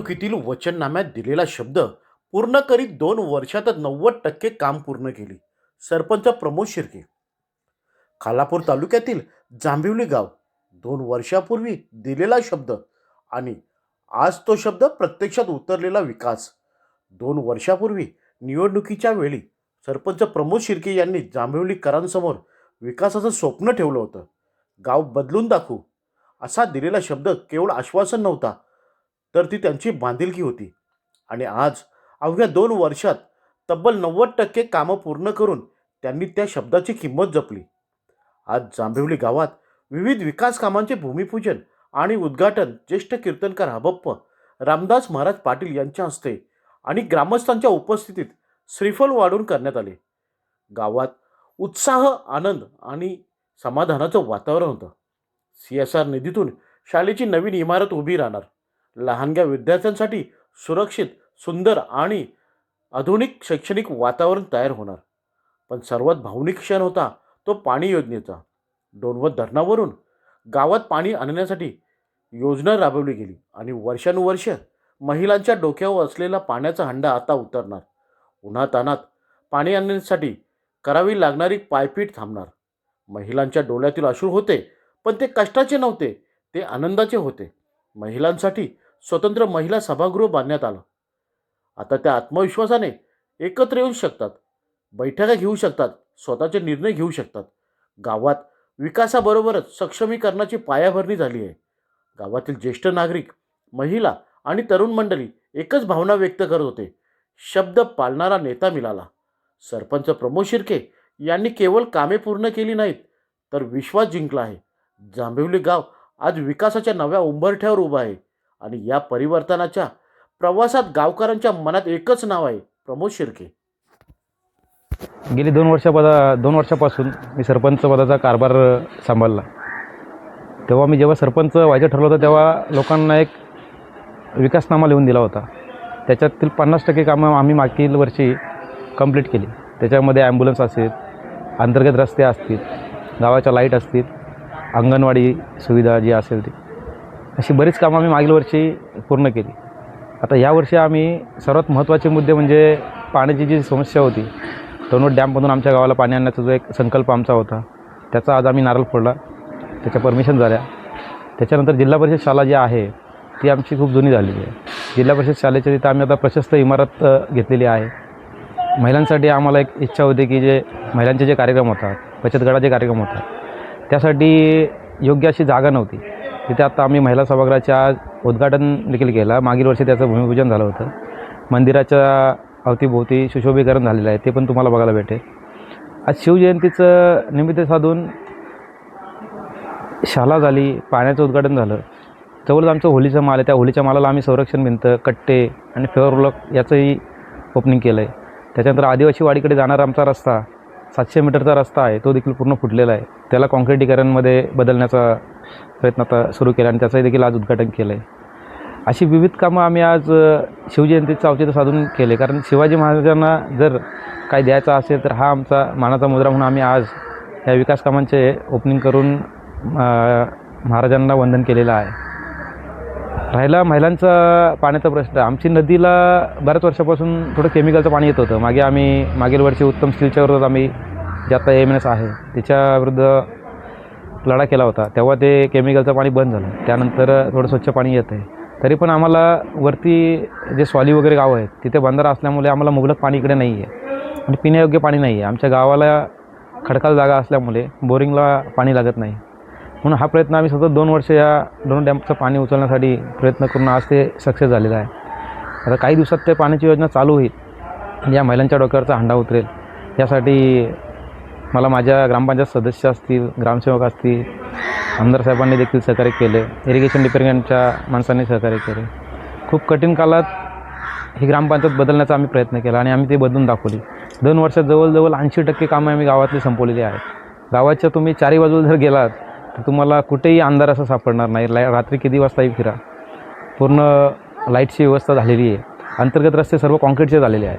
निवडणुकीतील वचननाम्यात दिलेला शब्द पूर्ण करीत 2 वर्षातच 90% काम पूर्ण केले. सरपंच प्रमोद शिर्के. खालापूर तालुक्यातील जांभिवली गाव 2 वर्षापूर्वी दिलेला शब्द आणि आज तो शब्द प्रत्यक्षात उतरलेला विकास. 2 वर्षापूर्वी निवडणुकीच्या वेळी सरपंच प्रमोद शिर्के यांनी जांभिवलीकरांसमोर विकासाचं स्वप्न ठेवलं होतं. गाव बदलून दाखवू असा दिलेला शब्द केवळ आश्वासन नव्हता, तर ती त्यांची बांधिलकी होती. आणि आज अवघ्या 2 वर्षात तब्बल 90% कामं पूर्ण करून त्यांनी त्या शब्दाची किंमत जपली. आज जांभिवली गावात विविध विकास कामांचे भूमिपूजन आणि उद्घाटन ज्येष्ठ कीर्तनकार हबप्प रामदास महाराज पाटील यांच्या हस्ते आणि ग्रामस्थांच्या उपस्थितीत श्रीफल वाढून करण्यात आले. गावात उत्साह, आनंद आणि समाधानाचं वातावरण होतं. CSR निधीतून शाळेची नवीन इमारत उभी राहणार. लहानग्या विद्यार्थ्यांसाठी सुरक्षित, सुंदर आणि आधुनिक शैक्षणिक वातावरण तयार होणार. पण सर्वात भावनिक क्षण होता तो पाणी योजनेचा. डोणवत धरणावरून गावात पाणी आणण्यासाठी योजना राबवली गेली आणि वर्षानुवर्ष महिलांच्या डोक्यावर असलेला पाण्याचा हंडा आता उतरणार. उन्हातानात पाणी आणण्यासाठी करावी लागणारी पायपीट थांबणार. महिलांच्या डोळ्यातील अश्रू होते, पण ते कष्टाचे नव्हते, ते आनंदाचे होते. महिलांसाठी स्वतंत्र महिला सभागृह बांधण्यात आलं. आता त्या आत्मविश्वासाने एकत्र येऊ शकतात, बैठका घेऊ शकतात, स्वतःचे निर्णय घेऊ शकतात. गावात विकासाबरोबरच सक्षमीकरणाची पायाभरणी झाली आहे. गावातील ज्येष्ठ नागरिक, महिला आणि तरुण मंडळी एकच भावना व्यक्त करत होते, शब्द पाळणारा नेता मिळाला. सरपंच प्रमोद शिर्के यांनी केवळ कामे पूर्ण केली नाहीत, तर विश्वास जिंकला आहे. जांभिवली गाव आज विकासाच्या नव्या उंबरठ्यावर उभा आहे आणि या परिवर्तनाच्या प्रवासात गावकऱ्यांच्या मनात एकच नाव आहे, प्रमोद शिर्के. गेली 2 वर्षापासून मी सरपंच पदाचा कारभार सांभाळला. तेव्हा मी जेव्हा सरपंच व्हायचं ठरलं होतं तेव्हा लोकांना एक विकासनामा लिहून दिला होता. त्याच्यातील 50% कामं आम्ही मागील वर्षी कंप्लीट केली. त्याच्यामध्ये ॲम्ब्युलन्स असतील, अंतर्गत रस्ते असतील, गावाच्या लाईट असतील, अंगणवाडी सुविधा जी असेल ती, अशी बरीच कामं आम्ही मागील वर्षी पूर्ण केली. आता यावर्षी आम्ही सर्वात महत्त्वाचे मुद्दे म्हणजे पाण्याची जी समस्या होती, टोनवट डॅममधून आमच्या गावाला पाणी आणण्याचा जो एक संकल्प आमचा होता, त्याचा आज आम्ही नारळ फोडला, त्याच्या परमिशन झाल्या. त्याच्यानंतर जिल्हा परिषद शाळा जी आहे ती आमची खूप जुनी झालेली आहे. जिल्हा परिषद शाळेच्या तिथं आम्ही आता प्रशस्त इमारत घेतलेली आहे. महिलांसाठी आम्हाला एक इच्छा होती की जे महिलांचे जे कार्यक्रम होतात, बचत गटाचे कार्यक्रम होतात, त्यासाठी योग्य अशी जागा नव्हती. तिथे आता आम्ही महिला सभागृहाचे आज उद्घाटन देखील केलं. मागील वर्षी त्याचं भूमिपूजन झालं होतं. मंदिराच्या अवतीभोवती सुशोभीकरण झालेलं आहे, ते पण तुम्हाला बघायला भेटेल. आज शिवजयंतीचं निमित्त साधून शाळा झाली, पाण्याचं उद्घाटन झालं. जवळच आमचं होलीचा माल आहे, त्या होलीच्या मालाला आम्ही संरक्षण भिंत, कट्टे आणि फेवर ब्लॉक याचंही ओपनिंग केलं आहे. त्याच्यानंतर आदिवासी वाडीकडे जाणारा आमचा रस्ता 700 मीटरचा रस्ता आहे, तो देखील पूर्ण फुटलेला आहे. त्याला कॉन्क्रिटीकरणमध्ये बदलण्याचा प्रयत्न आता सुरू केला आणि त्याचंही देखील आज उद्घाटन केलं आहे. अशी विविध कामं आम्ही आज शिवजयंतीचं औचित्य साधून केले. कारण शिवाजी महाराजांना जर काय द्यायचं असेल तर हा आमचा मानाचा मुद्रा म्हणून आम्ही आज या विकास कामांचे ओपनिंग करून महाराजांना वंदन केलेलं आहे. राहिला महिलांचा पाण्याचा प्रश्न. आमची नदीला बऱ्याच वर्षापासून थोडं केमिकलचं पाणी येत होतं. मागील वर्षी उत्तम स्टीलच्या विरोधात आम्ही जे आता AMNS आहे त्याच्याविरुद्ध लढा केला होता. तेव्हा ते केमिकलचं पाणी बंद झालं. त्यानंतर थोडं स्वच्छ पाणी येतं आहे. तरी पण आम्हाला वरती जे स्वाली वगैरे गाव आहेत तिथे बंधारा असल्यामुळे आम्हाला मुबलक पाणी इकडे नाही आहे आणि पिण्यायोग्य पाणी नाही आहे. आमच्या गावाला खडकाळ जागा असल्यामुळे बोरिंगला पाणी लागत नाही. म्हणून हा प्रयत्न आम्ही सतत 2 वर्ष या दोन डॅमचं पाणी उचलण्यासाठी प्रयत्न करून आज ते सक्सेस झालेलं आहे. आता काही दिवसात ते पाण्याची योजना चालू होईल आणि या महिलांच्या डोक्यावरचा हंडा उतरेल. यासाठी मला माझ्या ग्रामपंचायत सदस्य असतील, ग्रामसेवक असतील, आमदार साहेबांनी देखील सहकार्य केले, इरिगेशन डिपार्टमेंटच्या माणसांनी सहकार्य केले. खूप कठीण काळात ही ग्रामपंचायत बदलण्याचा आम्ही प्रयत्न केला आणि आम्ही ते बदलून दाखवली. 2 वर्षात जवळजवळ 80% कामं आम्ही गावातली संपवलेली आहेत. गावाच्या तुम्ही चारी बाजूला जर गेलात तर तुम्हाला कुठेही अंधार असं सापडणार नाही. रात्री किती वाजताही फिरा, पूर्ण लाईटची व्यवस्था झालेली आहे. अंतर्गत रस्ते सर्व कॉन्क्रीटचे झालेले आहे.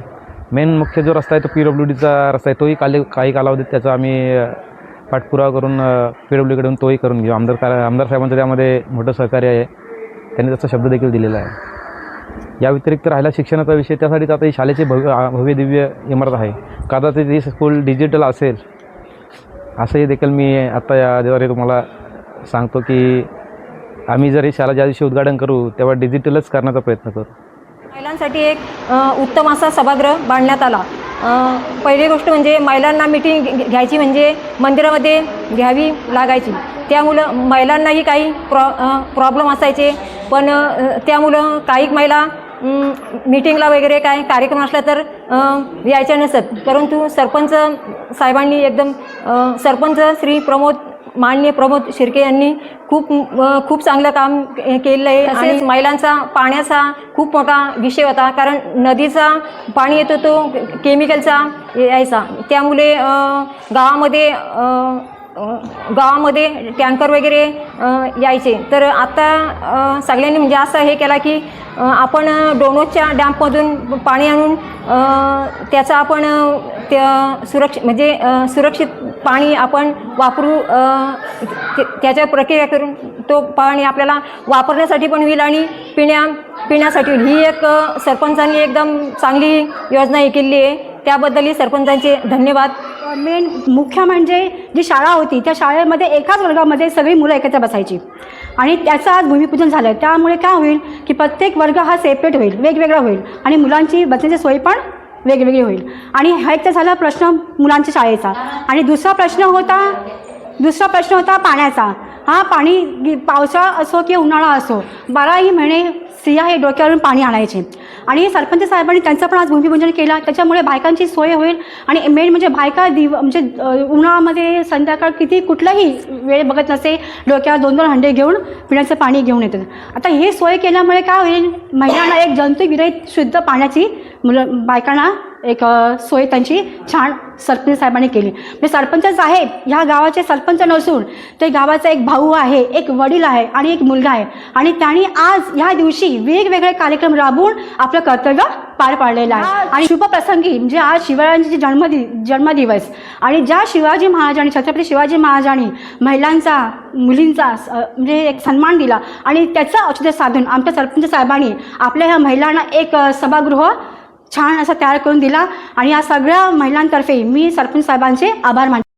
मेन मुख्य जो रस्ता आहे तो PWDचा रस्ता आहे. तोही काही कालावधीत त्याचा आम्ही पाठपुरावा करून PWDकडून तोही करून घेऊ. आमदार साहेबांचं त्यामध्ये मोठं सहकार्य आहे. त्यांनी त्याचा शब्द देखील दिलेला आहे. या व्यतिरिक्त राहिला शिक्षणाचा विषय, त्यासाठीच आता ही शाळेची भव्य दिव्य इमारत आहे. कदाचित ही स्कूल डिजिटल असेल असंही देखील मी आत्ता याद्वारे तुम्हाला सांगतो की आम्ही जर ही शाळा ज्या दिवशी उद्घाटन करू तेव्हा डिजिटलच करण्याचा प्रयत्न करू. महिलांसाठी एक उत्तम असा सभागृह बांधण्यात आला. पहिली गोष्ट म्हणजे महिलांना मीटिंग घ्यायची म्हणजे मंदिरामध्ये घ्यावी लागायची. त्यामुळं महिलांनाही काही प्रॉब्लेम असायचे, पण त्यामुळं काही महिला मीटिंगला वगैरे काय कार्यक्रम असला तर यायच्या नसत. परंतु सरपंच साहेबांनी एकदम सरपंच श्री माननीय प्रमोद शिर्के यांनी खूप चांगलं काम केलं आहे. तसेच महिलांचा पाण्याचा खूप मोठा विषय होता, कारण नदीचा पाणी येतो तो केमिकलचा यायचा. त्यामुळे गावामध्ये टँकर वगैरे यायचे. तर आता सगळ्यांनी म्हणजे असं हे केला की आपण डोणोच्या डॅममधून पाणी आणून त्याचा आपण सुरक्षित पाणी आपण वापरू, त्याच्या प्रक्रिया करून तो पाणी आपल्याला वापरण्यासाठी पण होईल आणि पिण्यासाठी होईल. ही एक सरपंचांनी एकदम चांगली योजना हे केली आहे. त्याबद्दलही सरपंचांचे धन्यवाद. मेन मुख्य म्हणजे जी शाळा होती त्या शाळेमध्ये एकाच वर्गामध्ये सगळी मुलं एकत्र बसायची आणि त्याचं आज भूमिपूजन झालं. त्यामुळे काय होईल की प्रत्येक वर्ग हा सेपरेट होईल, वेगवेगळा होईल आणि मुलांची बसण्याची सोय पण वेगवेगळी होईल. आणि हा एक तर झाला प्रश्न मुलांच्या शाळेचा. आणि दुसरा प्रश्न होता पाण्याचा. हा पाणी पावसाळा असो किंवा उन्हाळा असो 12ही महिने स्त्रिया हे डोक्यावरून पाणी आणायचे आणि सरपंच साहेबांनी त्यांचं पण आज भूमिपूजन केलं. त्याच्यामुळे बायकांची सोय होईल आणि मेन म्हणजे बायका म्हणजे उन्हाळ्यामध्ये संध्याकाळ कुठलाही वेळ बघत नसे, डोक्यावर 2-2 हंडे घेऊन पिण्याचं पाणी घेऊन येतात. आता हे सोय केल्यामुळे काय होईल, महिलांना एक जंतुविरहित शुद्ध पाण्याची बायकांना एक सोय त्यांची छान सरपंच साहेबांनी केली. म्हणजे सरपंच साहेब ह्या गावाचे सरपंच नसून ते गावाचा एक भाऊ आहे, एक वडील आहे आणि एक मुलगा आहे आणि त्यांनी आज ह्या दिवशी वेगवेगळे कार्यक्रम राबवून आपलं कर्तव्य पार पाडलेलं आहे. आणि शुभ प्रसंगी म्हणजे आज शिवरायांचे जन्मदिवस आणि ज्या शिवाजी महाराजांनी छत्रपती शिवाजी महाराजांनी महिलांचा मुलींचा म्हणजे एक सन्मान दिला आणि त्याचं औचित्य साधून आमच्या सरपंच साहेबांनी आपल्या ह्या महिलांना एक सभागृह छान असा तयार करून दिला आणि या सगळ्या महिलांतर्फे मी सरपंच साहेबांचे आभार मानते.